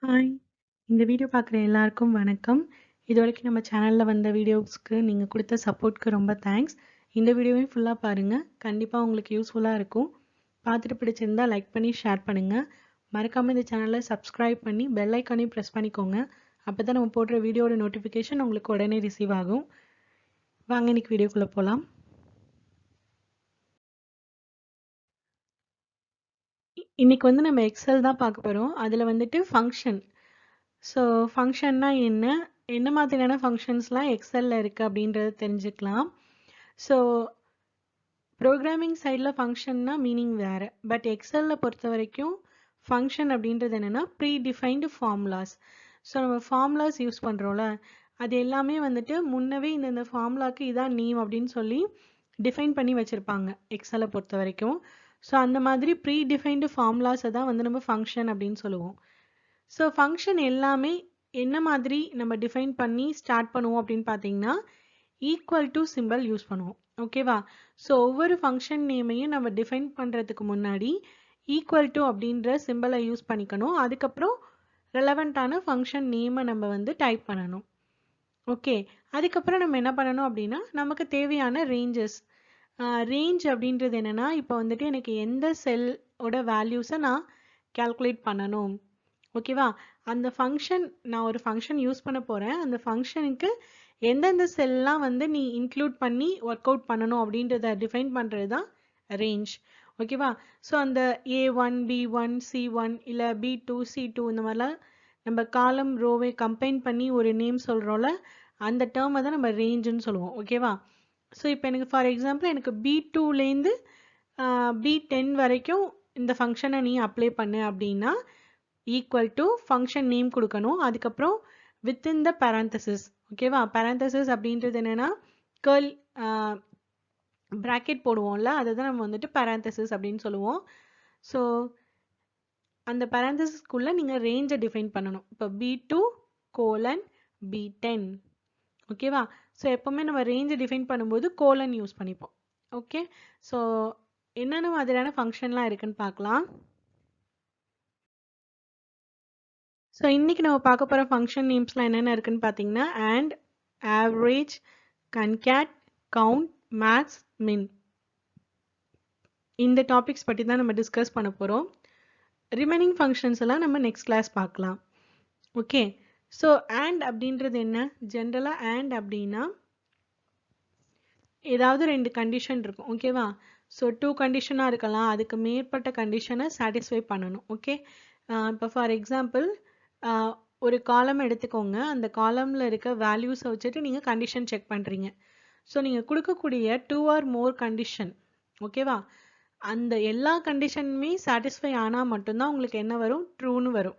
Hi! இந்த video பார்க்குற எல்லாருக்கும் வணக்கம். இதுவரைக்கும் நம்ம சேனல்ல வந்த வீடியோஸ்க்கு நீங்க குடுத்த சப்போர்ட்க்கு ரொம்ப தேங்க்ஸ். இந்த வீடியோவையும் ஃபுல்லா பாருங்க. கண்டிப்பா உங்களுக்கு யூஸ்ஃபுல்லா இருக்கும். பார்த்துட்டு பிடிச்சிருந்தா லைக் பண்ணி ஷேர் பண்ணுங்க. மறக்காம இந்த சேனலை சப்ஸ்கிரைப் பண்ணி பெல் ஐக்கானையும் ப்ரெஸ் பண்ணிக்கோங்க. அப்பதான் நம்ம போடுற வீடியோட நோட்டிஃபிகேஷன் உங்களுக்கு உடனே ரிசீவ் ஆகும். வாங்க இன்னைக்கு வீடியோக்குள்ள போலாம். இன்னைக்கு வந்து நம்ம எக்ஸல் தான் பார்க்க போறோம். அதுல வந்துட்டு ஃபங்க்ஷன். ஸோ ஃபங்க்ஷன்னா என்ன? என்ன மாதிரியான ஃபங்க்ஷன்ஸ்லாம் எக்ஸல்ல இருக்கு அப்படின்றத தெரிஞ்சுக்கலாம். ஸோ ப்ரோக்ராமிங் சைடில் ஃபங்க்ஷன்னா மீனிங் வேறு. பட் எக்ஸல்ல பொறுத்த வரைக்கும் ஃபங்க்ஷன் அப்படின்றது என்னென்னா ப்ரீ டிஃபைன்டு ஃபார்முலாஸ். ஸோ நம்ம ஃபார்முலாஸ் யூஸ் பண்ணுறோம்ல, அது எல்லாமே வந்துட்டு முன்னவே இந்த ஃபார்முலாக்கு இதான் நேம் அப்படின்னு சொல்லி டிஃபைன் பண்ணி வச்சுருப்பாங்க எக்ஸலை பொறுத்த வரைக்கும். ஸோ அந்த மாதிரி ப்ரீ டிஃபைன்டு ஃபார்முலாஸை தான் வந்து நம்ம ஃபங்க்ஷன் அப்படின்னு சொல்லுவோம். ஸோ ஃபங்க்ஷன் எல்லாமே என்ன மாதிரி நம்ம டிஃபைன் பண்ணி ஸ்டார்ட் பண்ணுவோம் அப்படின்னு பார்த்தீங்கன்னா ஈக்குவல் டு சிம்பிள் யூஸ் பண்ணுவோம். ஓகேவா? ஸோ ஒவ்வொரு ஃபங்க்ஷன் நேமையும் நம்ம டிஃபைன் பண்ணுறதுக்கு முன்னாடி ஈக்குவல் டு அப்படின்ற சிம்பிளை யூஸ் பண்ணிக்கணும். அதுக்கப்புறம் ரெலவெண்ட்டான ஃபங்க்ஷன் நேமை நம்ம வந்து டைப் பண்ணணும். ஓகே, அதுக்கப்புறம் நம்ம என்ன பண்ணணும் அப்படின்னா நமக்கு தேவையான ரேஞ்சஸ். ரேஞ்ச் அப்படின்றது என்னென்னா இப்போ வந்துட்டு எனக்கு எந்த செல்லோட வேல்யூஸை நான் கால்குலேட் பண்ணணும். ஓகேவா? அந்த ஃபங்க்ஷன் நான் ஒரு ஃபங்க்ஷன் யூஸ் பண்ண போகிறேன். அந்த ஃபங்க்ஷனுக்கு எந்தெந்த செல்லாம் வந்து நீ இன்க்ளூட் பண்ணி ஒர்க் அவுட் பண்ணணும் அப்படின்றத டிஃபைன் பண்ணுறது தான் ரேஞ்ச். ஓகேவா? ஸோ அந்த A1 B1 C1 இல்லை B2 C2 இந்த மாதிரிலாம் நம்ம காலம் ரோவை கம்பைன் பண்ணி ஒரு நேம் சொல்கிறோம்ல, அந்த டேர்மை தான் நம்ம ரேஞ்சுன்னு சொல்லுவோம். ஓகேவா? ஸோ இப்போ எனக்கு ஃபார் எக்ஸாம்பிள் எனக்கு B2லேருந்து B10 வரைக்கும் இந்த ஃபங்க்ஷனை நீ அப்ளை பண்ணு அப்படின்னா ஈக்குவல் டு ஃபங்க்ஷன் நேம் கொடுக்கணும். அதுக்கப்புறம் வித்தின் த பேரந்தசிஸ். ஓகேவா? பேரந்தசிஸ் அப்படின்றது என்னென்னா கேர்ள் ப்ராக்கெட் போடுவோம்ல, அதை தான் நம்ம வந்துட்டு பேரந்தசிஸ் அப்படின்னு சொல்லுவோம். ஸோ அந்த பேரந்தசிஸ்க்குள்ளே நீங்கள் ரேஞ்சை டிஃபைன் பண்ணணும். இப்போ B2 கோலன் B10. ஓகேவா? ஸோ எப்போவுமே நம்ம ரேஞ்சை டிஃபைன் பண்ணும்போது கோலன் யூஸ் பண்ணிப்போம். ஓகே, ஸோ என்னென்ன மாதிரியான ஃபங்க்ஷன்லாம் இருக்குன்னு பார்க்கலாம். ஸோ இன்றைக்கி நம்ம பார்க்க போகிற ஃபங்க்ஷன் நேம்ஸ்லாம் என்னென்ன இருக்குன்னு பார்த்தீங்கன்னா and, average, concat, count, max, min. இந்த டாபிக்ஸ் பற்றி தான் நம்ம டிஸ்கஸ் பண்ண போகிறோம். ரிமைனிங் ஃபங்க்ஷன்ஸ் எல்லாம் நம்ம நெக்ஸ்ட் கிளாஸ் பார்க்கலாம். ஓகே, ஸோ and அப்படின்றது என்ன? ஜென்ரலாக and அப்படின்னா ஏதாவது 2 கண்டிஷன் இருக்கும். ஓகேவா? ஸோ 2 கண்டிஷனாக இருக்கலாம், அதுக்கு மேற்பட்ட கண்டிஷனை சாட்டிஸ்ஃபை பண்ணணும். ஓகே, இப்போ ஃபார் எக்ஸாம்பிள் ஒரு காலம் எடுத்துக்கோங்க. அந்த காலமில் இருக்க வேல்யூஸை வச்சுட்டு நீங்கள் கண்டிஷன் செக் பண்ணுறீங்க. ஸோ நீங்கள் கொடுக்கக்கூடிய 2 or more கண்டிஷன். ஓகேவா? அந்த எல்லா கண்டிஷனுமே சாட்டிஸ்ஃபை ஆனால் மட்டும்தான் உங்களுக்கு என்ன வரும்? ட்ரூன்னு வரும்.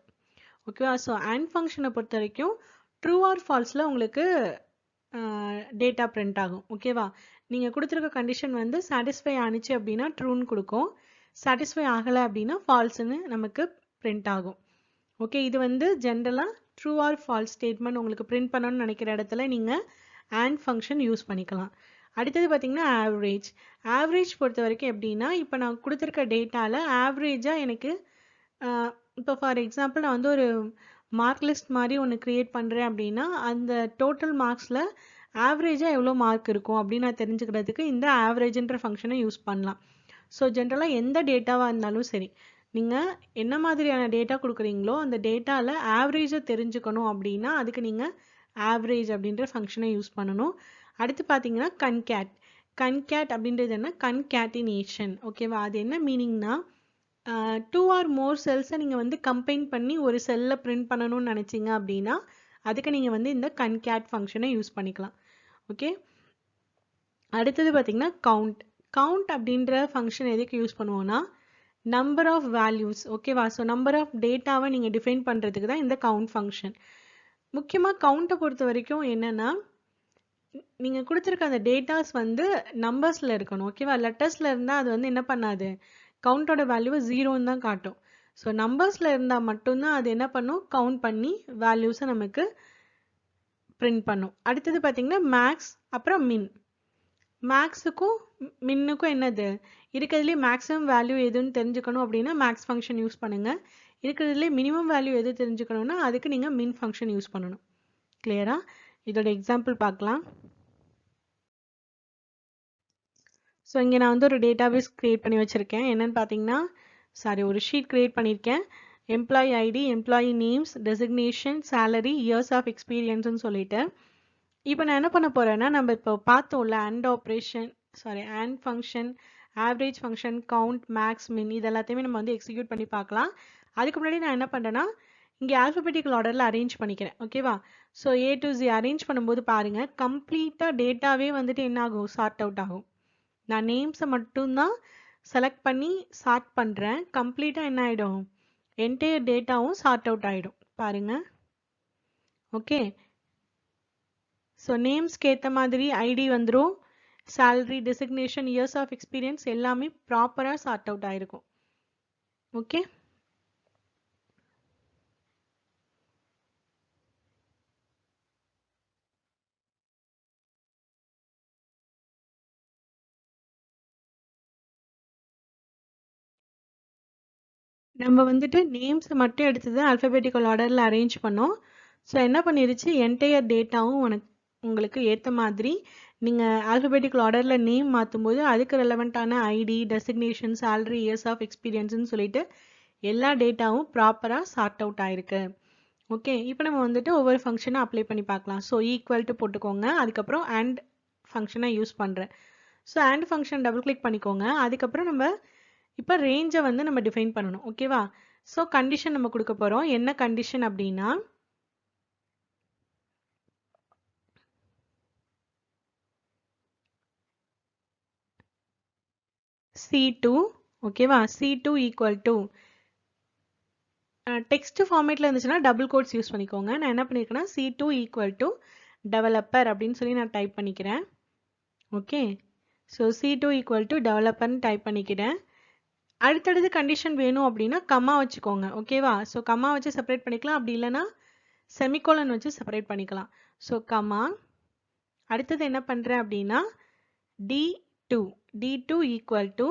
ஓகேவா? ஸோ அண்ட் ஃபங்க்ஷனை பொறுத்த வரைக்கும் ட்ரூ ஆர் ஃபால்ஸில் உங்களுக்கு டேட்டா பிரிண்ட் ஆகும். ஓகேவா? நீங்கள் கொடுத்துருக்க கண்டிஷன் வந்து சாட்டிஸ்ஃபை ஆனிச்சு அப்படின்னா ட்ரூன்னு கொடுக்கும், சாட்டிஸ்ஃபை ஆகலை அப்படின்னா ஃபால்ஸுன்னு நமக்கு பிரிண்ட் ஆகும். ஓகே, இது வந்து ஜென்ரலாக ட்ரூ ஆர் ஃபால்ஸ் ஸ்டேட்மெண்ட் உங்களுக்கு பிரிண்ட் பண்ணணும்னு நினைக்கிற இடத்துல நீங்கள் அண்ட் ஃபங்க்ஷன் யூஸ் பண்ணிக்கலாம். அடுத்தது பார்த்தீங்கன்னா ஆவரேஜ். ஆவரேஜ் பொறுத்த வரைக்கும் எப்படின்னா இப்போ நான் கொடுத்துருக்க டேட்டாவில் ஆவரேஜாக எனக்கு இப்போ ஃபார் எக்ஸாம்பிள் நான் வந்து ஒரு மார்க் லிஸ்ட் மாதிரி ஒன்று க்ரியேட் பண்ணுறேன் அப்படின்னா அந்த டோட்டல் மார்க்ஸில் ஆவரேஜாக எவ்வளோ மார்க் இருக்கும் அப்படின்னு நான் தெரிஞ்சுக்கிறதுக்கு இந்த ஆவரேஜ்ன்ற ஃபங்க்ஷனை யூஸ் பண்ணலாம். ஸோ ஜென்ரலாக எந்த டேட்டாவாக இருந்தாலும் சரி, நீங்கள் என்ன மாதிரியான டேட்டா கொடுக்குறீங்களோ அந்த டேட்டாவில் ஆவரேஜை தெரிஞ்சுக்கணும் அப்படின்னா அதுக்கு நீங்கள் ஆவரேஜ் அப்படின்ற ஃபங்க்ஷனை யூஸ் பண்ணணும். அடுத்து பார்த்தீங்கன்னா கன்கேட். கன்கேட் அப்படின்றது என்ன? கன்கேட்டினேஷன். ஓகேவா? அது என்ன மீனிங்னா 2 or more செல்ஸை நீங்கள் வந்து கம்பைன் பண்ணி ஒரு செல்லில் பிரிண்ட் பண்ணணும்னு நினச்சிங்க அப்படின்னா அதுக்கு நீங்கள் வந்து இந்த கன்கேட் ஃபங்க்ஷனை யூஸ் பண்ணிக்கலாம். ஓகே, அடுத்தது பார்த்தீங்கன்னா கவுண்ட். கவுண்ட் அப்படின்ற ஃபங்க்ஷன் எதுக்கு யூஸ் பண்ணுவோம்னா நம்பர் ஆஃப் வேல்யூஸ். ஓகேவா? ஸோ நம்பர் ஆஃப் டேட்டாவை நீங்கள் டிஃபைன் பண்ணுறதுக்கு தான் இந்த கவுண்ட் ஃபங்க்ஷன். முக்கியமாக கவுண்ட்டை பொறுத்த வரைக்கும் என்னென்னா நீங்கள் கொடுத்துருக்க அந்த டேட்டாஸ் வந்து நம்பர்ஸில் இருக்கணும். ஓகேவா? லெட்டர்ஸில் இருந்தால் அது வந்து என்ன பண்ணாது, கவுண்டோட வேல்யூவை 0ன்னு தான் காட்டும். ஸோ நம்பர்ஸில் இருந்தால் மட்டும்தான் அது என்ன பண்ணும், கவுண்ட் பண்ணி வேல்யூஸை நமக்கு பிரிண்ட் பண்ணும். அடுத்தது பார்த்தீங்கன்னா மேக்ஸ், அப்புறம் மின். மேக்ஸுக்கும் மின்னுக்கும் என்னது இருக்கிறதுலே மேக்ஸிமம் வேல்யூ எதுன்னு தெரிஞ்சுக்கணும் அப்படின்னா மேக்ஸ் ஃபங்க்ஷன் யூஸ் பண்ணுங்க. இருக்கிறதுலே மினிமம் வேல்யூ எது தெரிஞ்சுக்கணும்னா அதுக்கு நீங்கள் மின் ஃபங்க்ஷன் யூஸ் பண்ணணும். கிளியரா? இதோட எக்ஸாம்பிள் பார்க்கலாம். ஸோ இங்கே நான் வந்து ஒரு டேட்டாபேஸ் க்ரியேட் பண்ணி வச்சுருக்கேன். என்னன்னு பார்த்தீங்கன்னா ஒரு ஷீட் க்ரியேட் பண்ணியிருக்கேன். Employee ID, employee names, designation, salary, years of எக்ஸ்பீரியன்ஸ்னு சொல்லிட்டு இப்போ நான் என்ன பண்ண போகிறேன்னா நம்ம இப்போ பார்த்தோம்ல AND function, average function, count, max, min இது எல்லாத்தையுமே நம்ம வந்து எக்ஸிக்யூட் பண்ணி பார்க்கலாம். அதுக்கு முன்னாடி நான் என்ன பண்ணுறேன்னா இங்கே ஆல்ஃபபெட்டிக்கல் ஆர்டரில் அரேஞ்ச் பண்ணிக்கிறேன். ஓகேவா? So A to Z arrange பண்ணும்போது பாருங்கள் கம்ப்ளீட்டாக டேட்டாவே வந்துட்டு என்ன ஆகும், சார்ட் அவுட் ஆகும். நான் நேம்ஸை மட்டும்தான் செலக்ட் பண்ணி சார்ட் பண்ணுறேன். கம்ப்ளீட்டாக என்ன ஆகிடும், என்டையர் டேட்டாவும் சார்ட் அவுட் ஆகிடும். பாருங்கள். ஓகே, ஸோ நேம்ஸ்க்கு ஏற்ற மாதிரி ஐடி வந்துடும், salary, designation, years of experience எல்லாமே ப்ராப்பராக சார்ட் அவுட் ஆகிருக்கும். ஓகே, நம்ம வந்துட்டு நேம்ஸை மட்டும் எடுத்தது ஆல்ஃபபெட்டிக்கல் ஆர்டரில் அரேஞ்ச் பண்ணோம். ஸோ என்ன பண்ணிருச்சு, என்டையர் டேட்டாவும் உங்களுக்கு ஏற்ற மாதிரி நீங்கள் ஆல்ஃபபெட்டிக்கல் ஆர்டரில் நேம் மாற்றும் போது அதுக்கு ரெலவெண்ட்டான ID, designation, salary, years of எக்ஸ்பீரியன்ஸ்னு சொல்லிட்டு எல்லா டேட்டாவும் ப்ராப்பராக சார்ட் அவுட் ஆயிருக்கு. ஓகே, இப்போ நம்ம வந்துட்டு ஒவ்வொரு ஃபங்க்ஷனை அப்ளை பண்ணி பார்க்கலாம். ஸோ ஈக்குவல் டு போட்டுக்கோங்க. அதுக்கப்புறம் AND ஃபங்க்ஷனை யூஸ் பண்ணுறேன். So AND function double click பண்ணிக்கோங்க. அதுக்கப்புறம் நம்ம இப்போ ரேஞ்சை வந்து நம்ம டிஃபைன் பண்ணணும். ஓகேவா? ஸோ கண்டிஷன் நம்ம கொடுக்க போகிறோம். என்ன கண்டிஷன் அப்படின்னா C2. ஓகேவா? C2 ஈக்குவல் டு டெக்ஸ்ட் ஃபார்மேட்டில் இருந்துச்சுன்னா டபுள் கோட்ஸ் யூஸ் பண்ணிக்கோங்க. நான் என்ன பண்ணியிருக்கேன்னா C2 ஈக்குவல் டு டெவலப்பர் அப்படின்னு சொல்லி நான் டைப் பண்ணிக்கிறேன். Okay, so C2 equal to டெவலப்பர்னு டைப் பண்ணிக்கிறேன். அடுத்தடுத்து கண்டிஷன் வேணும் அப்படின்னா கம்மா வச்சுக்கோங்க. ஓகேவா? ஸோ கம்மா வச்சு செப்பரேட் பண்ணிக்கலாம். அப்படி இல்லைன்னா செமிகோலன் வச்சு செப்பரேட் பண்ணிக்கலாம். ஸோ கம்மா, அடுத்தது என்ன பண்ணுறேன் அப்படின்னா D2 ஈக்குவல் டு,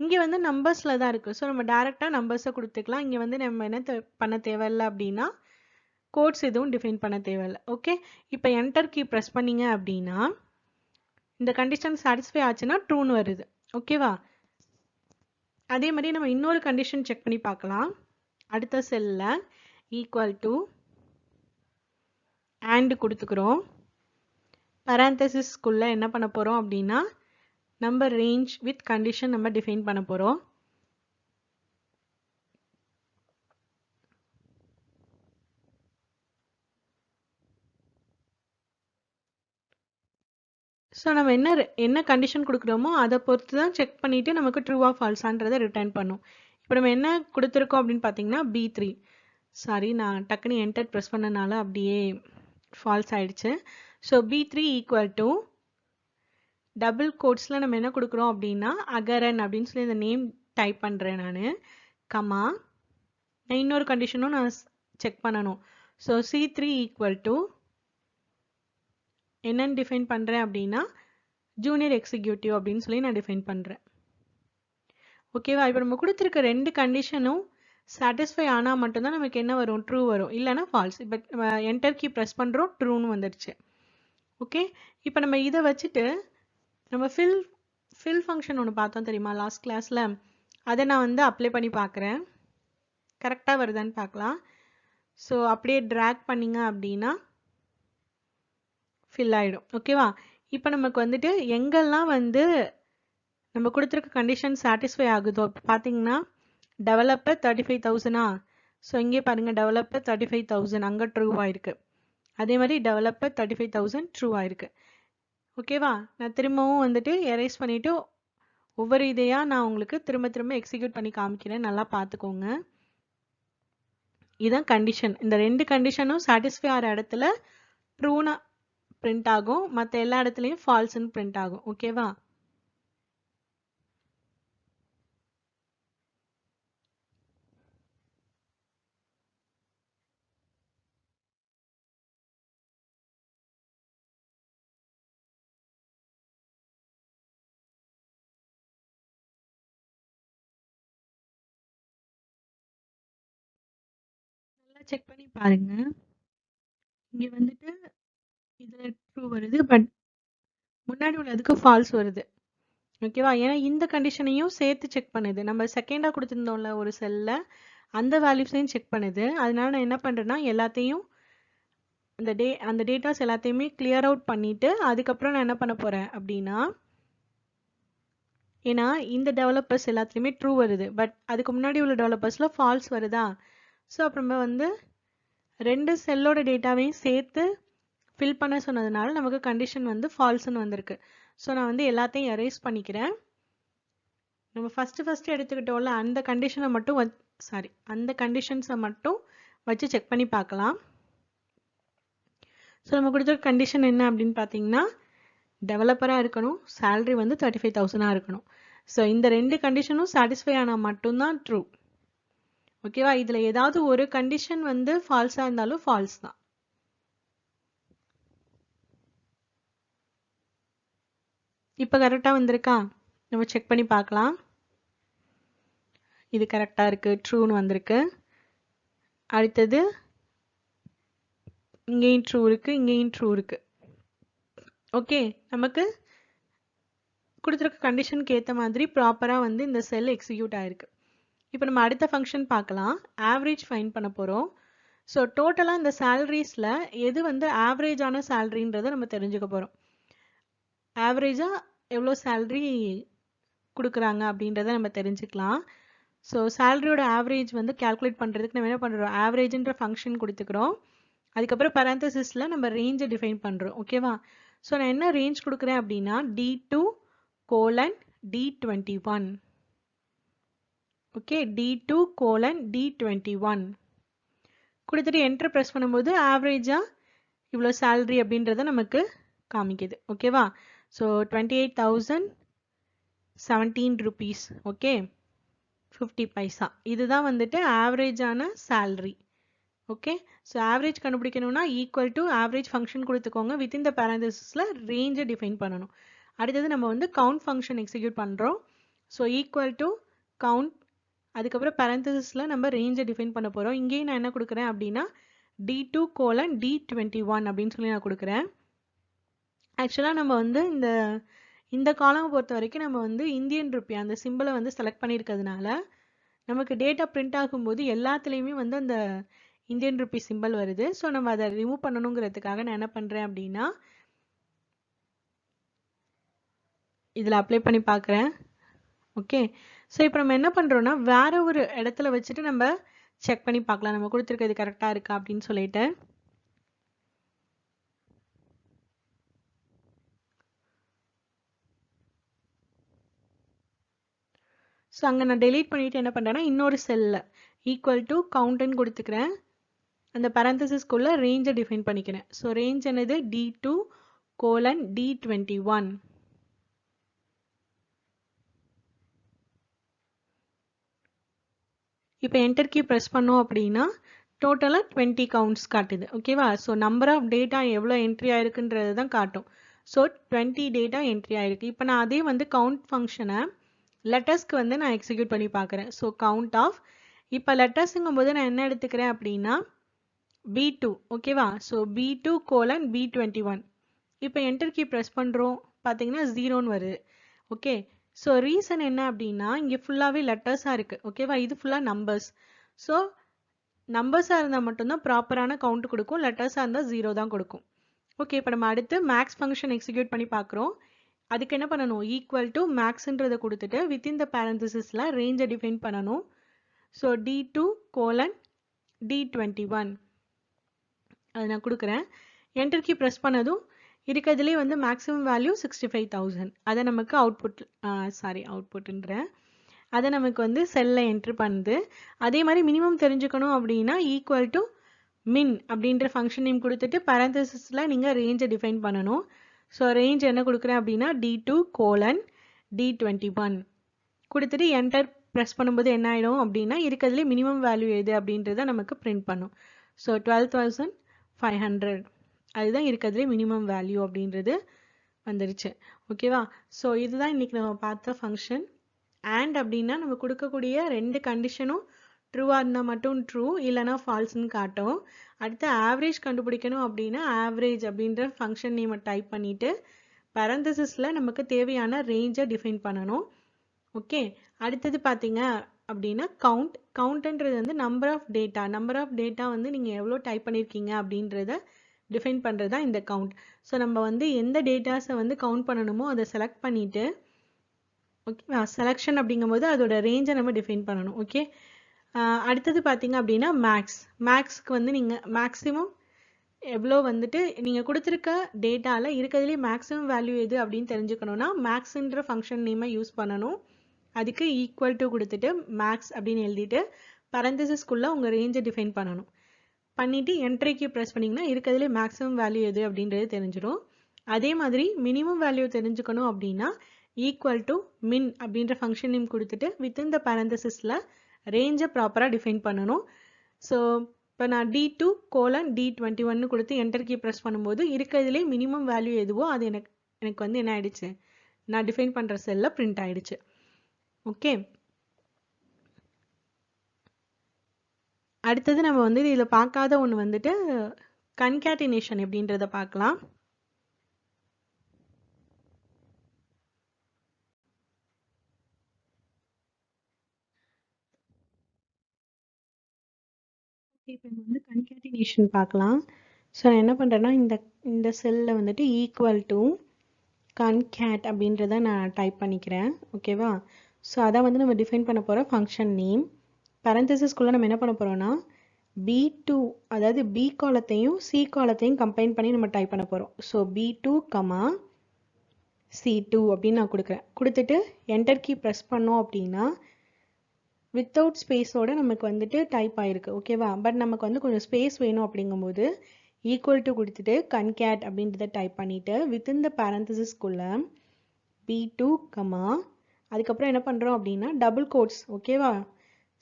இங்கே வந்து நம்பர்ஸில் தான் இருக்குது. ஸோ நம்ம டேரெக்டாக நம்பர்ஸை கொடுத்துக்கலாம். இங்கே வந்து நம்ம என்ன பண்ண தேவையில்லை அப்படின்னா கோட்ஸ் எதுவும் டிஃபைன் பண்ண தேவையில்லை. ஓகே, இப்போ என்டர் கீ ப்ரெஸ் பண்ணிங்க அப்படின்னா இந்த கண்டிஷன் சாட்டிஸ்ஃபை ஆச்சுன்னா ட்ரூன்னு வருது. ஓகேவா? அதே மாதிரி நம்ம இன்னொரு கண்டிஷன் செக் பண்ணி பார்க்கலாம். அடுத்த செல்லில் ஈக்குவல் டு AND கொடுத்துக்கிறோம். பராந்தசிஸ்குள்ளே என்ன பண்ண போகிறோம் அப்படின்னா நம்பர் ரேஞ்ச் வித் கண்டிஷன் நம்ம டிஃபைன் பண்ண போகிறோம். ஸோ நம்ம என்ன கண்டிஷன் கொடுக்குறோமோ அதை பொறுத்து தான் செக் பண்ணிவிட்டு நமக்கு ட்ரூவா ஃபால்ஸான்றதை ரிட்டர்ன் பண்ணும். இப்போ நம்ம என்ன கொடுத்துருக்கோம் அப்படின்னு பார்த்தீங்கன்னா B3. நான் டக்குன்னு என்டர் ப்ரெஸ் பண்ணனால அப்படியே ஃபால்ஸ் ஆயிடுச்சு. So B3 equal to double கோட்ஸில் நம்ம என்ன கொடுக்குறோம் அப்படின்னா அகரன் அப்படின்னு சொல்லி இந்த நேம் டைப் பண்ணுறேன் நான். கமா, நான் இன்னொரு கண்டிஷனும் நான் செக் பண்ணணும். ஸோ C3 ஈக்குவல் டு என்னன்னு டிஃபைன் பண்ணுறேன் அப்படின்னா ஜூனியர் எக்ஸிக்யூட்டிவ் அப்படின்னு சொல்லி நான் டிஃபைன் பண்ணுறேன். ஓகேவா? இப்போ நம்ம கொடுத்துருக்க ரெண்டு கண்டிஷனும் சாட்டிஸ்ஃபை ஆனால் மட்டும்தான் நமக்கு என்ன வரும், ட்ரூ வரும், இல்லைனா ஃபால்ஸ். இப்போ என்டர் கீ ப்ரெஸ் பண்ணுறோம், ட்ரூன்னு வந்துடுச்சு. ஓகே, இப்போ நம்ம இதை வச்சுட்டு நம்ம ஃபில் ஃபங்க்ஷன் ஒன்று பார்த்தோம் தெரியுமா லாஸ்ட் கிளாஸில், அதை நான் வந்து அப்ளை பண்ணி பார்க்குறேன். கரெக்டாக வருதான்னு பார்க்கலாம். ஸோ அப்படியே ட்ராக் பண்ணிங்க அப்படின்னா ஃபில் ஆகிடும். ஓகேவா? இப்போ நமக்கு வந்துட்டு எங்கெல்லாம் வந்து நம்ம கொடுத்துருக்க கண்டிஷன் சாட்டிஸ்ஃபை ஆகுதோ பார்த்தீங்கன்னா டெவலப்பர் 35,000. ஸோ இங்கே பாருங்கள் டெவலப்பர் 35,000 அங்கே ட்ரூ ஆயிருக்கு. அதே மாதிரி டெவலப்பர் 35,000 ட்ரூ ஆயிருக்கு. ஓகேவா? நான் திரும்பவும் வந்துட்டு எரேஸ் பண்ணிவிட்டு ஒவ்வொரு இதையாக நான் உங்களுக்கு திரும்ப திரும்ப எக்ஸிக்யூட் பண்ணி காமிக்கிறேன். நல்லா பார்த்துக்கோங்க. இதுதான் கண்டிஷன். இந்த ரெண்டு கண்டிஷனும் சாட்டிஸ்ஃபை ஆகிற இடத்துல ட்ரூனா பிரிண்ட் ஆகும், மற்ற எல்லா இடத்துலையும் ஃபால்ஸ்ன்னு பிரிண்ட் ஆகும். ஓகேவா? செக் பண்ணி பாருங்க. இங்க வந்துட்டு இதுல ட்ரூ வருது. பட் முன்னாடி உள்ளதுக்கு ஃபால்ஸ் வருது. ஓகேவா? ஏன்னா இந்த கண்டிஷனையும் சேர்த்து செக் பண்ணுது. நம்ம செகண்டா குடுத்திருந்தோம்ல ஒரு செல்ல, அந்த வேல்யூஸையும் செக் பண்ணுது. அதனால நான் என்ன பண்றேன்னா, எல்லாத்தையும் அந்த டேட்டாஸ் எல்லாத்தையுமே கிளியர் அவுட் பண்ணிட்டு, அதுக்கப்புறம் நான் என்ன பண்ண போறேன் அப்படின்னா, ஏன்னா இந்த டெவலப்பர்ஸ் எல்லாத்துலயுமே ட்ரூ வருது. பட் அதுக்கு முன்னாடி உள்ள டெவலப்பர்ஸ்ல ஃபால்ஸ் வருதா? ஸோ அப்புறமா வந்து 2 செல்லோட டேட்டாவையும் சேர்த்து ஃபில் பண்ண சொன்னதுனால நமக்கு கண்டிஷன் வந்து ஃபால்ஸ்ன்னு வந்திருக்கு. ஸோ நான் வந்து எல்லாத்தையும் எரேஸ் பண்ணிக்கிறேன். நம்ம ஃபர்ஸ்ட் எடுத்துக்கிட்டோம்ல அந்த கண்டிஷனை மட்டும் அந்த கண்டிஷன்ஸை மட்டும் வச்சு செக் பண்ணி பார்க்கலாம். ஸோ நம்ம கொடுத்துருக்க கண்டிஷன் என்ன அப்படின்னு பார்த்தீங்கன்னா, டெவலப்பராக இருக்கணும், சேலரி வந்து 35,000 இருக்கணும். ஸோ இந்த 2 கண்டிஷனும் சாட்டிஸ்ஃபை ஆனால் மட்டும்தான் ட்ரூ. ஓகேவா? இதில் ஏதாவது ஒரு கண்டிஷன் வந்து ஃபால்ஸாக இருந்தாலும் ஃபால்ஸ் தான். இப்போ கரெக்டாக வந்திருக்கா? நம்ம செக் பண்ணி பார்க்கலாம். இது கரெக்டாக இருக்குது, ட்ரூன்னு வந்திருக்கு. அடுத்தது இங்கேயும் ட்ரூ இருக்குது, இங்கேயும் ட்ரூ இருக்குது. ஓகே, நமக்கு கொடுத்துருக்க கண்டிஷனுக்கு ஏற்ற மாதிரி ப்ராப்பராக வந்து இந்த செல் எக்ஸிக்யூட் ஆயிருக்கு. இப்போ நம்ம அடுத்த ஃபங்க்ஷன் பார்க்கலாம். ஆவரேஜ் ஃபைண்ட் பண்ண போகிறோம். ஸோ டோட்டலாக இந்த சேலரிஸில் எது வந்து ஆவரேஜான சேலரின்றதை நம்ம தெரிஞ்சுக்க போகிறோம். ஆவரேஜாக எவ்வளோ சேலரி கொடுக்குறாங்க அப்படின்றத நம்ம தெரிஞ்சுக்கலாம். ஸோ சேலரியோட ஆவரேஜ் வந்து கால்குலேட் பண்ணுறதுக்கு நம்ம என்ன பண்ணுறோம், ஆவரேஜ்ன்ற ஃபங்க்ஷன் கொடுத்துக்கிறோம். அதுக்கப்புறம் பரந்தசிஸில் நம்ம ரேஞ்சை டிஃபைன் பண்ணுறோம். ஓகேவா? ஸோ நான் என்ன ரேஞ்ச் கொடுக்குறேன் அப்படின்னா D2 colon D21. Okay, D2 colon D21 கொடுத்துட்டு என்டர் ப்ரெஸ் பண்ணும்போது ஆவரேஜாக இவ்வளோ சேலரி அப்படின்றத நமக்கு காமிக்குது. ஓகேவா? So 28,017 rupees. ஓகே, 50 பைசா. இதுதான் வந்துட்டு ஆவரேஜான சேலரி. ஓகே, ஸோ ஆவரேஜ் கண்டுபிடிக்கணும்னா ஈக்குவல் டு ஆவரேஜ் ஃபங்க்ஷன் கொடுத்துக்கோங்க. வித்தின் த பேரந்தசிஸில் ரேஞ்சை டிஃபைன் பண்ணணும். அடுத்தது நம்ம வந்து கவுண்ட் ஃபங்க்ஷன் எக்ஸிக்யூட் பண்ணுறோம். ஸோ ஈக்குவல் டு கவுண்ட், அதுக்கப்புறம் பேரந்தசிஸில் நம்ம ரேஞ்சை டிஃபைன் பண்ண போகிறோம். இங்கேயும் நான் என்ன கொடுக்குறேன் அப்படின்னா D2 colon D21 அப்படின்னு சொல்லி நான் கொடுக்குறேன். ஆக்சுவலாக நம்ம வந்து இந்த காலம் பொறுத்த வரைக்கும் நம்ம வந்து இந்தியன் ருப்பி அந்த சிம்பிளை வந்து செலக்ட் பண்ணியிருக்கிறதுனால நமக்கு டேட்டா பிரிண்ட் ஆகும்போது எல்லாத்துலேயுமே வந்து அந்த இந்தியன் ருப்பி சிம்பிள் வருது. ஸோ நம்ம அதை ரிமூவ் பண்ணணுங்கிறதுக்காக நான் என்ன பண்ணுறேன் அப்படின்னா இதில் அப்ளை பண்ணி பார்க்குறேன். ஓகே, ஸோ இப்போ நம்ம என்ன பண்ணுறோன்னா வேற ஒரு இடத்துல வச்சுட்டு நம்ம செக் பண்ணி பார்க்கலாம் நம்ம கொடுத்துருக்கிறது கரெக்டாக இருக்கா அப்படின்னு சொல்லிட்டு. ஸோ அங்கே நான் டெலீட் பண்ணிவிட்டு என்ன பண்ணுறேன்னா இன்னொரு செல்லில் ஈக்குவல் டு கவுண்ட்டுன்னு கொடுத்துக்கிறேன். அந்த பரந்தசிஸ்குள்ளே ரேஞ்சை டிஃபைன் பண்ணிக்கிறேன். ஸோ ரேஞ்ச் என்னது D2 colon D21. இப்போ என்டர் கீ ப்ரெஸ் பண்ணோம் அப்படின்னா டோட்டலாக 20 கவுண்ட்ஸ் காட்டுது. ஓகேவா? ஸோ நம்பர் ஆஃப் டேட்டா எவ்வளோ என்ட்ரி ஆயிருக்குன்றது தான் காட்டும். ஸோ 20 டேட்டா என்ட்ரி ஆயிருக்கு. இப்போ நான் அதே வந்து கவுண்ட் ஃபங்க்ஷனை லெட்டர்ஸ்க்கு வந்து நான் எக்ஸிக்யூட் பண்ணி பார்க்குறேன். ஸோ கவுண்ட் ஆஃப், இப்போ லெட்டர்ஸுங்கும் போது நான் என்ன எடுத்துக்கிறேன் அப்படின்னா B2. ஓகேவா? So B2 colon B21. இப்போ என்டர் கீ ப்ரெஸ் பண்ணுறோம், பார்த்தீங்கன்னா 0ன்னு வருது. ஓகே, ஸோ ரீசன் என்ன அப்படின்னா இங்கே ஃபுல்லாகவே லெட்டர்ஸாக இருக்குது. ஓகேவா? இது ஃபுல்லாக நம்பர்ஸ். ஸோ நம்பர்ஸாக இருந்தால் மட்டும்தான் ப்ராப்பரான கவுண்ட் கொடுக்கும், லெட்டர்ஸாக இருந்தால் 0 தான் கொடுக்கும். ஓகே, இப்போ நம்ம அடுத்து மேக்ஸ் ஃபங்க்ஷன் எக்ஸிக்யூட் பண்ணி பார்க்குறோம். அதுக்கு என்ன பண்ணணும், ஈக்குவல் டு மேக்ஸ்ன்றதை கொடுத்துட்டு வித்தின் த பேரந்தசிஸில் ரேஞ்சை டிஃபைன் பண்ணணும். ஸோ D2 colon D21 அது நான் கொடுக்குறேன். என்டர் கீ ப்ரெஸ் பண்ணதும் இருக்கிறதுலே வந்து மேக்ஸிமம் வேல்யூ 65,000. அதை நமக்கு அவுட்புட்ன்றேன் அதை நமக்கு வந்து செல்லில் என்ட்ரு பண்ணுது. அதே மாதிரி மினிமம் தெரிஞ்சுக்கணும் அப்படின்னா ஈக்குவல் டு மின் அப்படின்ற ஃபங்க்ஷன் நேம் கொடுத்துட்டு பேரந்தசிஸில் நீங்கள் ரேஞ்சை டிஃபைன் பண்ணணும். ஸோ ரேஞ்ச் என்ன கொடுக்குறேன் அப்படின்னா D2 colon D21 கொடுத்துட்டு என்டர் ப்ரெஸ் பண்ணும்போது என்ன ஆகிடும் அப்படின்னா இருக்கிறதுலே மினிமம் வேல்யூ எது அப்படின்றத நமக்கு பிரிண்ட் பண்ணும். ஸோ 12,500 அதுதான் இருக்கிறதுலே மினிமம் வேல்யூ அப்படின்றது வந்துருச்சு. ஓகேவா? ஸோ இதுதான் இன்னைக்கு நம்ம பார்த்த ஃபங்க்ஷன். அண்ட் அப்படின்னா நம்ம கொடுக்கக்கூடிய 2 கண்டிஷனும் ட்ரூவாக இருந்தால் மட்டும் ட்ரூ, இல்லைனா ஃபால்ஸ்ன்னு காட்டும். அடுத்து ஆவரேஜ் கண்டுபிடிக்கணும் அப்படின்னா ஆவரேஜ் அப்படின்ற ஃபங்க்ஷன் நேமை டைப் பண்ணிவிட்டு பேரந்தசிஸில் நமக்கு தேவையான ரேஞ்சை டிஃபைன் பண்ணணும். ஓகே, அடுத்தது பார்த்தீங்க அப்படின்னா கவுண்ட்ன்றது வந்து நம்பர் ஆஃப் டேட்டா வந்து நீங்கள் எவ்வளோ டைப் பண்ணியிருக்கீங்க அப்படின்றத டிஃபைன் பண்ணுறது தான் இந்த கவுண்ட். ஸோ நம்ம வந்து எந்த டேட்டாஸை வந்து கவுண்ட் பண்ணணுமோ அதை செலக்ட் பண்ணிவிட்டு, ஓகேவா, செலெக்ஷன் அப்படிங்கும்போது அதோட ரேஞ்சை நம்ம டிஃபைன் பண்ணணும். ஓகே, அடுத்தது பார்த்தீங்க அப்படின்னா மேக்ஸ்க்கு வந்து நீங்கள் மேக்ஸிமம் எவ்வளோ வந்துட்டு நீங்கள் கொடுத்துருக்க டேட்டாவில் இருக்கிறதுலே மேக்ஸிமம் வேல்யூ எது அப்படின்னு தெரிஞ்சுக்கணுன்னா மேக்ஸ்ன்ற ஃபங்க்ஷன் நேமை யூஸ் பண்ணணும். அதுக்கு ஈக்குவல் டு கொடுத்துட்டு மேக்ஸ் அப்படின்னு எழுதிட்டு பரந்தசிஸ்குள்ளே உங்கள் ரேஞ்சை டிஃபைன் பண்ணணும். பண்ணிவிட்டு என்ட்ரிக்கு ப்ரெஸ் பண்ணிங்கன்னா இருக்கிறதுலே மேக்ஸிமம் வேல்யூ எது அப்படின்றது தெரிஞ்சிடும். அதே மாதிரி மினிமம் வேல்யூ தெரிஞ்சுக்கணும் அப்படின்னா ஈக்குவல் டு மின் அப்படின்ற ஃபங்க்ஷன் நேம் கொடுத்துட்டு வித்தின் த பேரந்தசிஸில் ரேஞ்சை ப்ராப்பராக டிஃபைன் பண்ணணும். ஸோ இப்போ நான் D2:D21 கொடுத்து என்டர் கீ ப்ரெஸ் பண்ணும்போது இருக்கிறதுலே மினிமம் வேல்யூ எதுவோ அது எனக்கு வந்து என்ன ஆயிடுச்சு, நான் டிஃபைன் பண்ணுற செல்லில் பிரிண்ட் ஆயிடுச்சு. ஓகே, அடுத்தது நம்ம வந்து இதில் பார்க்காத ஒன்று வந்துட்டு கன்கேட்டினேஷன் எப்படின்றத பார்க்கலாம். இப்போ நம்ம வந்து கன்கேட்டினேஷன் பார்க்கலாம். ஸோ நான் என்ன பண்ணுறேன்னா இந்த செல்லில் வந்துட்டு ஈக்குவல் டு கன்கேட் அப்படின்றத நான் டைப் பண்ணிக்கிறேன். ஓகேவா, ஸோ அதை வந்து நம்ம டிஃபைன் பண்ண போகிற ஃபங்க்ஷன் நேம். பேரந்தசிஸ்குள்ளே நம்ம என்ன பண்ண போகிறோம்னா B2 அதாவது B காலத்தையும் C காலத்தையும் கம்பைன் பண்ணி நம்ம டைப் பண்ண போகிறோம். ஸோ B2, C2 அப்படின்னு நான் கொடுத்துட்டு என்டர் கீ ப்ரெஸ் பண்ணோம் அப்படின்னா வித்தவுட் ஸ்பேஸோட நமக்கு வந்துட்டு டைப் ஆயிருக்கு. ஓகேவா, பட் நமக்கு வந்து கொஞ்சம் ஸ்பேஸ் வேணும் அப்படிங்கும்போது ஈக்குவல் டு கொடுத்துட்டு கன்கேட் அப்படின்றத டைப் பண்ணிவிட்டு வித்தின் த பேரந்தசிஸ்குள்ள B2, அதுக்கப்புறம் என்ன பண்ணுறோம் அப்படின்னா டபுள் கோட்ஸ். ஓகேவா,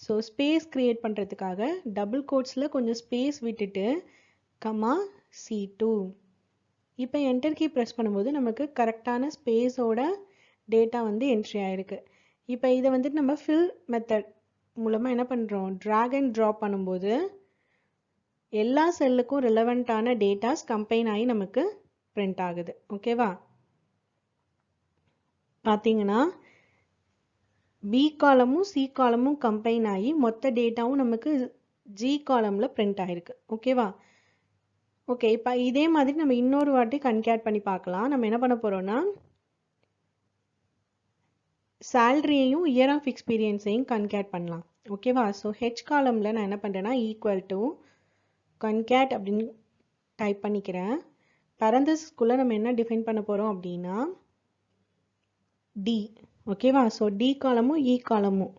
ஸோ ஸ்பேஸ் க்ரியேட் பண்ணுறதுக்காக டபுள் கோட்ஸில் கொஞ்சம் ஸ்பேஸ் விட்டுட்டு C2. இப்போ என்டர் கீ ப்ரெஸ் பண்ணும்போது நமக்கு கரெக்டான ஸ்பேஸோட டேட்டா வந்து என்ட்ரி ஆயிருக்கு. இப்போ இதை வந்துட்டு நம்ம ஃபில் மெத்தட் மூலமாக என்ன பண்ணுறோம், ட்ராக் அண்ட் ட்ராப் பண்ணும்போது எல்லா செல்லுக்கும் ரிலவெண்ட்டான டேட்டாஸ் கம்பைன் ஆகி நமக்கு பிரிண்ட் ஆகுது. ஓகேவா, பார்த்தீங்கன்னா B காலமும் C காலமும் கம்பைன் ஆகி மொத்த டேட்டாவும் நமக்கு G காலமில் பிரிண்ட் ஆகிருக்கு. ஓகேவா, ஓகே, இப்போ இதே மாதிரி நம்ம இன்னொரு வாட்டி கன்கேட் பண்ணி பார்க்கலாம். நம்ம என்ன பண்ண போகிறோம்னா சேலரியையும் இயர் ஆஃப் எக்ஸ்பீரியன்ஸையும் கன்கேட் பண்ணலாம். ஓகேவா, ஸோ H காலமில் நான் என்ன பண்ணுறேன்னா ஈக்குவல் டு கன்கேட் அப்படின்னு டைப் பண்ணிக்கிறேன். பேரந்தசிஸ்குள்ளே நம்ம என்ன டிஃபைன் பண்ண போகிறோம் அப்படின்னா D. ஓகேவா, ஸோ D காலமும் E காலமும்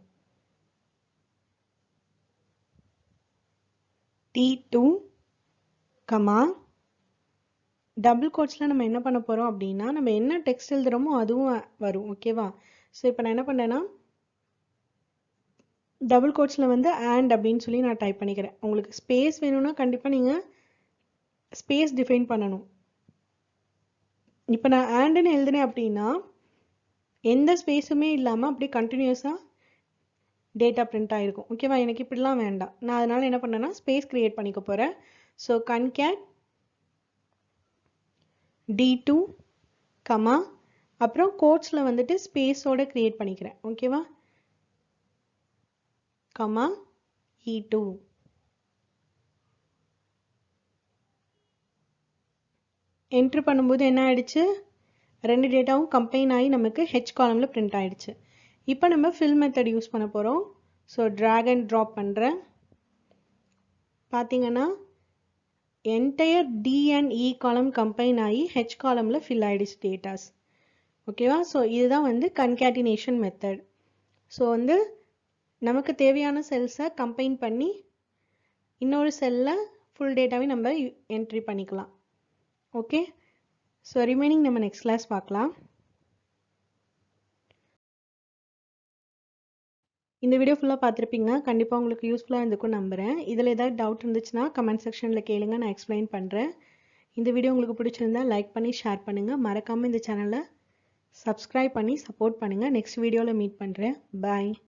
T2, டபுள் கோட்ஸில் நம்ம என்ன பண்ண போகிறோம் அப்படின்னா நம்ம என்ன டெக்ஸ்ட் எழுதுகிறோமோ அதுவும் வரும். ஓகேவா, ஸோ இப்போ நான் என்ன பண்ணேன்னா டபுள் கோட்ஸில் வந்து and அப்படின்னு சொல்லி நான் டைப் பண்ணிக்கிறேன். உங்களுக்கு ஸ்பேஸ் வேணும்னா கண்டிப்பாக நீங்கள் ஸ்பேஸ் டிஃபைன் பண்ணணும். இப்போ நான் andன்னு எழுதுனேன் அப்படின்னா எந்த ஸ்பேஸுமே இல்லாமல் அப்படியே கண்டினியூஸாக டேட்டா பிரிண்ட் ஆகிருக்கும். ஓகேவா, எனக்கு இப்படிலாம் வேண்டாம். நான் அதனால் என்ன பண்ணேன்னா ஸ்பேஸ் க்ரியேட் பண்ணிக்க போகிறேன். ஸோ கன்கேட் D2, அப்புறம் கோட்ஸில் வந்துட்டு ஸ்பேஸோட க்ரியேட் பண்ணிக்கிறேன். ஓகேவா, E2. என்ட்ரு பண்ணும்போது என்ன ஆயிடுச்சு, ரெண்டு டேட்டாவும் கம்பைன் ஆகி நமக்கு H காலமில் பிரிண்ட் ஆயிடுச்சு. இப்போ நம்ம ஃபில் மெத்தட் யூஸ் பண்ண போகிறோம். ஸோ ட்ராக் அண்ட் ட்ராப் பண்ணுறேன். பார்த்தீங்கன்னா என்டையர் D and E காலம் கம்பைன் ஆகி H காலமில் ஃபில் ஆகிடுச்சு டேட்டாஸ். ஓகேவா, ஸோ இதுதான் வந்து கன்கேட்டினேஷன் மெத்தட். ஸோ வந்து நமக்கு தேவையான செல்ஸை கம்பைன் பண்ணி இன்னொரு செல்லில் ஃபுல் டேட்டாவே நம்ம என்ட்ரி பண்ணிக்கலாம். ஓகே, ஸோ ரிமைனிங் நம்ம நெக்ஸ்ட் கிளாஸ் பார்க்கலாம். இந்த வீடியோ ஃபுல்லாக பார்த்துருப்பீங்க. கண்டிப்பாக உங்களுக்கு யூஸ்ஃபுல்லாக இருந்துக்கும் நம்புகிறேன். இதில் ஏதாவது டவுட் இருந்துச்சுன்னா கமெண்ட் செக்ஷனில் கேளுங்க, நான் எக்ஸ்பிளைன் பண்ணுறேன். இந்த வீடியோ உங்களுக்கு பிடிச்சிருந்தா லைக் பண்ணி ஷேர் பண்ணுங்கள். மறக்காமல் இந்த சேனலை சப்ஸ்கிரைப் பண்ணி சப்போர்ட் பண்ணுங்கள். நெக்ஸ்ட் வீடியோவில் மீட் பண்ணுறேன். பாய்.